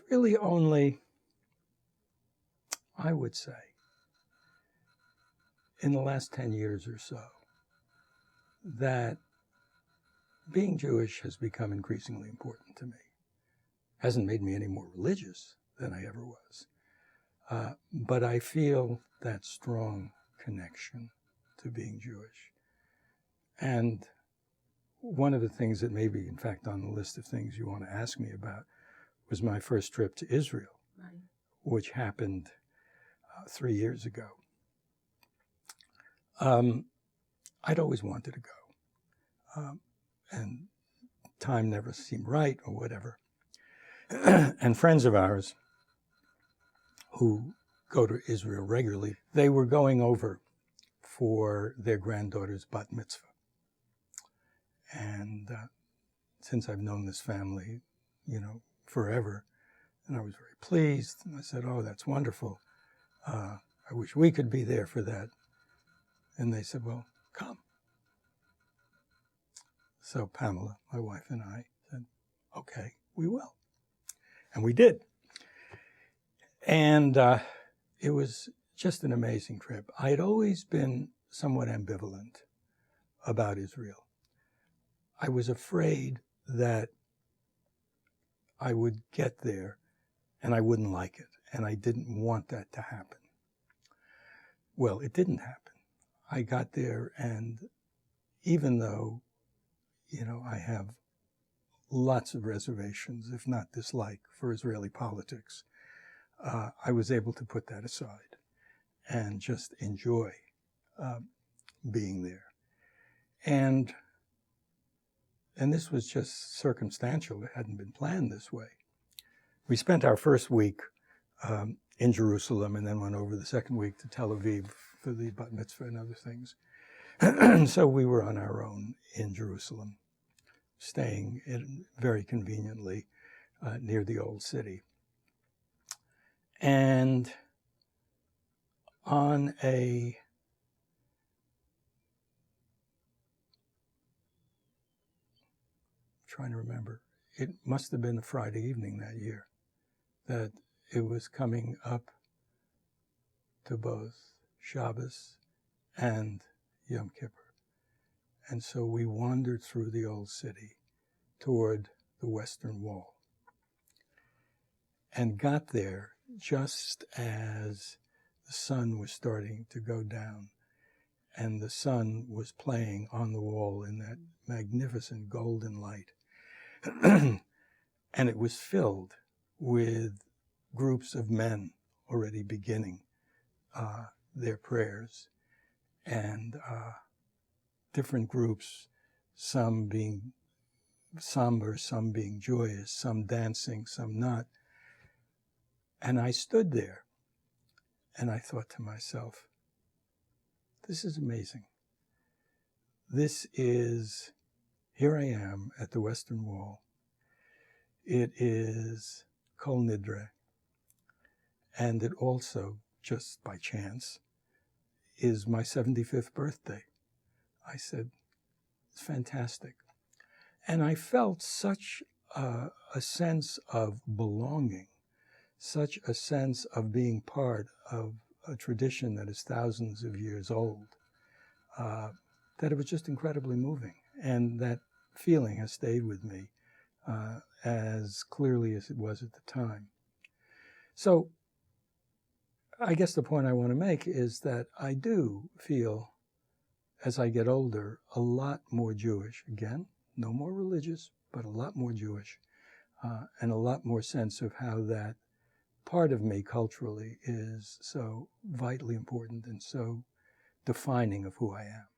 It's really only, I would say, in the last 10 years or so, that being Jewish has become increasingly important to me. Hasn't made me any more religious than I ever was. But I feel that strong connection to being Jewish. And one of the things that may be, in fact, on the list of things you want to ask me about was my first trip to Israel, right, which happened 3 years ago. I'd always wanted to go, and time never seemed right or whatever. And friends of ours who go to Israel regularly, they were going over for their granddaughter's bat mitzvah. And since I've known this family, forever, and I was very pleased, and I said, "Oh, that's wonderful. I wish we could be there for that." And they said, "Well, come." So Pamela, my wife, and I said, "Okay, we will." And we did. And it was just an amazing trip. I had always been somewhat ambivalent about Israel. I was afraid that I would get there and I wouldn't like it, and I didn't want that to happen. Well, it didn't happen. I got there, and even though, I have lots of reservations, if not dislike, for Israeli politics, I was able to put that aside and just enjoy being there. And this was just circumstantial. It hadn't been planned this way. We spent our first week in Jerusalem and then went over the second week to Tel Aviv for the bat mitzvah and other things. So we were on our own in Jerusalem, staying very conveniently near the old city. And on trying to remember, it must have been a Friday evening that year that it was coming up to both Shabbos and Yom Kippur. And so we wandered through the old city toward the Western Wall and got there just as the sun was starting to go down, and the sun was playing on the wall in that magnificent golden light. And it was filled with groups of men already beginning their prayers, and different groups, some being somber, some being joyous, some dancing, some not. And I stood there and I thought to myself, this is amazing. Here I am at the Western Wall. It is Kol Nidre, and it also, just by chance, is my 75th birthday. I said, it's fantastic. And I felt such a sense of belonging, such a sense of being part of a tradition that is thousands of years old, that it was just incredibly moving. And that feeling has stayed with me as clearly as it was at the time. So I guess the point I want to make is that I do feel, as I get older, a lot more Jewish. Again, no more religious, but a lot more Jewish, and a lot more sense of how that part of me culturally is so vitally important and so defining of who I am.